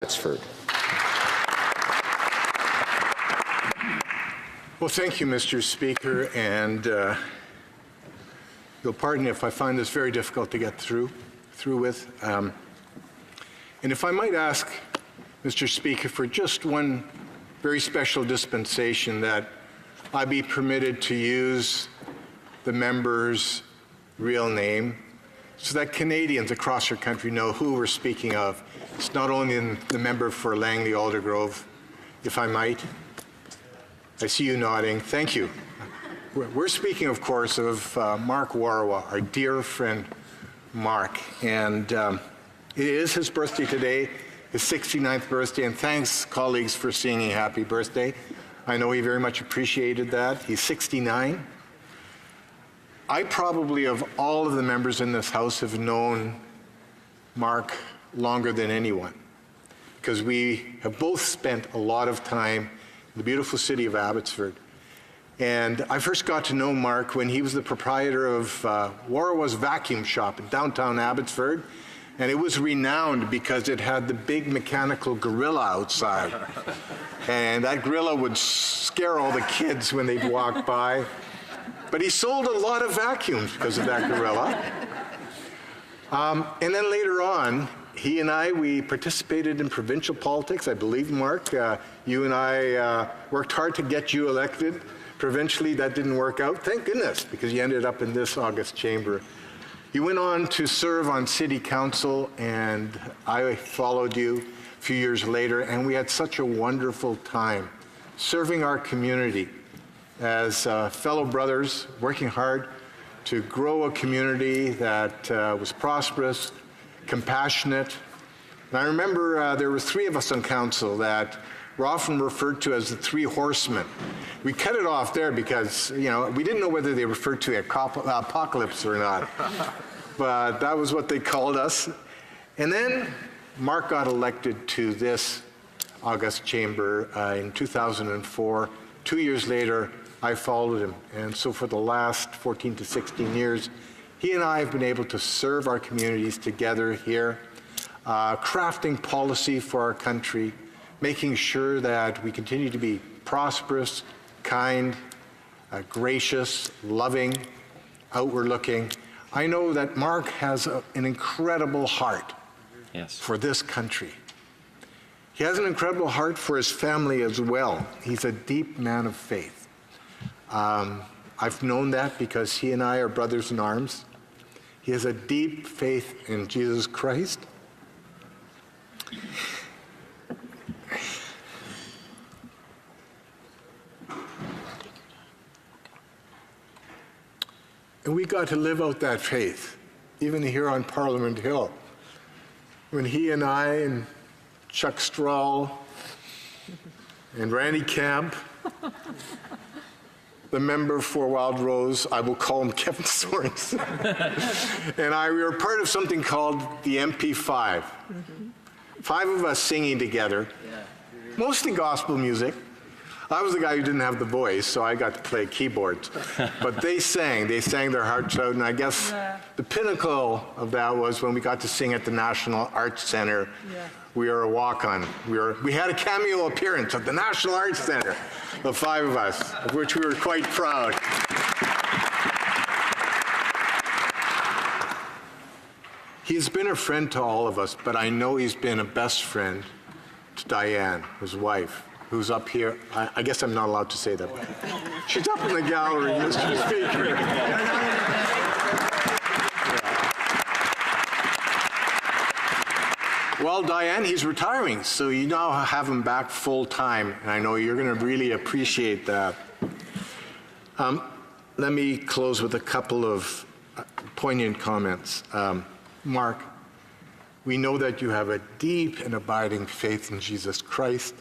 Abbotsford. Well, thank you, Mr. Speaker, and you'll pardon if I find this very difficult to get through with. And if I might ask, Mr. Speaker, for just one very special dispensation that I be permitted to use the member's real name so that Canadians across our country know who we're speaking of. It's not only the member for Langley Aldergrove, if I might. I see you nodding. Thank you. We're speaking, of course, of Mark Warawa, our dear friend Mark. And it is his birthday today, his 69th birthday, and thanks, colleagues, for singing happy birthday. I know he very much appreciated that. He's 69. I probably, of all of the members in this House, have known Mark longer than anyone, because we have both spent a lot of time in the beautiful city of Abbotsford. And I first got to know Mark when he was the proprietor of Warawa's vacuum shop in downtown Abbotsford, and it was renowned because it had the big mechanical gorilla outside. And that gorilla would scare all the kids when they'd walk by. But he sold a lot of vacuums because of that gorilla. And then later on, he and I, we participated in provincial politics. I believe, Mark, you and I worked hard to get you elected. Provincially, that didn't work out. Thank goodness, because you ended up in this August chamber. You went on to serve on city council, and I followed you a few years later, and we had such a wonderful time serving our community as fellow brothers, working hard to grow a community that was prosperous, compassionate. And I remember there were three of us on council that were often referred to as the three horsemen. We cut it off there because, you know, we didn't know whether they referred to the apocalypse or not. But that was what they called us. And then Mark got elected to this August chamber in 2004. 2 years later, I followed him. And so for the last 14 to 16 years, he and I have been able to serve our communities together here, crafting policy for our country, making sure that we continue to be prosperous, kind, gracious, loving, outward-looking. I know that Mark has an incredible heart for this country. He has an incredible heart for his family as well. He's a deep man of faith. I've known that because he and I are brothers in arms. He has a deep faith in Jesus Christ. And we got to live out that faith, even here on Parliament Hill. When he and I and Chuck Strahl and Randy Camp, the member for Wild Rose, I will call him Kevin Sorensen, and we were part of something called the MP5. Five of us singing together, mostly gospel music. I was the guy who didn't have the voice, so I got to play keyboards. But they sang their hearts out, and I guess the pinnacle of that was when we got to sing at the National Arts Centre. We were a walk-on. We had a cameo appearance at the National Arts Centre, the five of us, of which we were quite proud. He's been a friend to all of us, but I know he's been a best friend to Diane, his wife, who's up here. I guess I'm not allowed to say that. She's up in the gallery, Mr. Speaker. Well, Diane, he's retiring, so you now have him back full time, and I know you're going to really appreciate that. Let me close with a couple of poignant comments. Mark, we know that you have a deep and abiding faith in Jesus Christ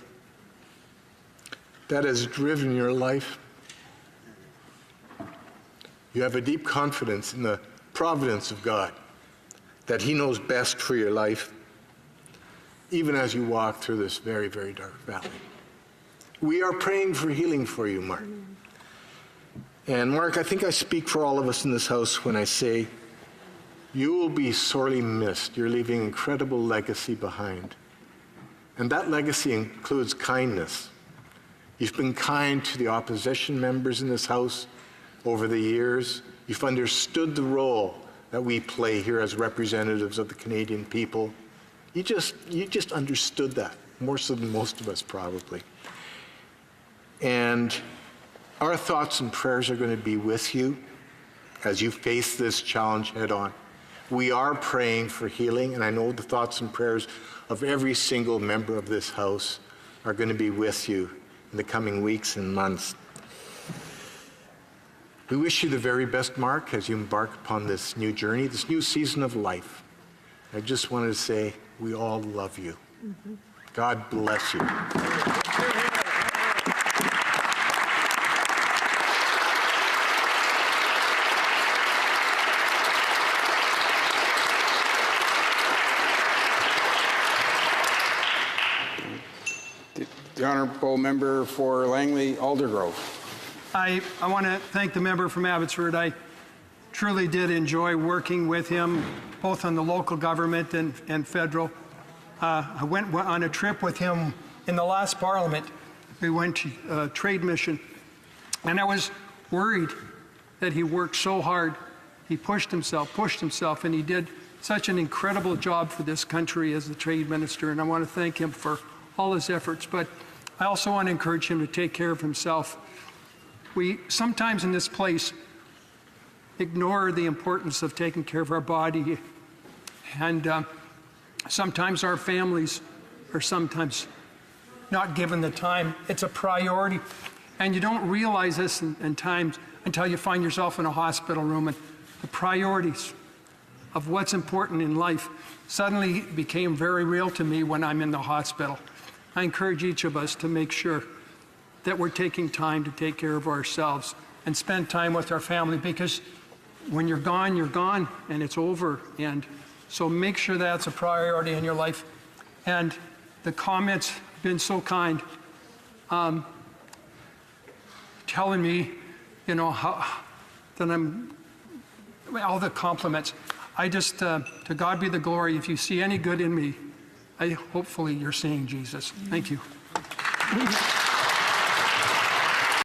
that has driven your life. You have a deep confidence in the providence of God, that He knows best for your life, even as you walk through this very, very dark valley. We are praying for healing for you, Mark. And Mark, I think I speak for all of us in this house when I say you will be sorely missed. You're leaving an incredible legacy behind. And that legacy includes kindness. You've been kind to the opposition members in this House over the years. You've understood the role that we play here as representatives of the Canadian people. You just understood that, more so than most of us probably. And our thoughts and prayers are going to be with you as you face this challenge head on. We are praying for healing, and I know the thoughts and prayers of every single member of this House are going to be with you in the coming weeks and months. We wish you the very best, Mark, as you embark upon this new journey, this new season of life. I just wanted to say we all love you. God bless you. The Honourable Member for Langley Aldergrove. I want to thank the member from Abbotsford. I truly did enjoy working with him, both on the local government and federal. I went on a trip with him in the last Parliament. We went to a trade mission, and I was worried that he worked so hard. He pushed himself, and he did such an incredible job for this country as the trade minister, and I want to thank him for all his efforts. But I also want to encourage him to take care of himself. We sometimes in this place ignore the importance of taking care of our body, and sometimes our families are sometimes not given the time. It's a priority, and you don't realize this in times until you find yourself in a hospital room, and the priorities of what's important in life suddenly became very real to me when I'm in the hospital. I encourage each of us to make sure that we're taking time to take care of ourselves and spend time with our family, because when you're gone and it's over. And so make sure that's a priority in your life. And the comments have been so kind, telling me, you know, that all the compliments. I just, to God be the glory. If you see any good in me, hopefully you're seeing Jesus. Thank you.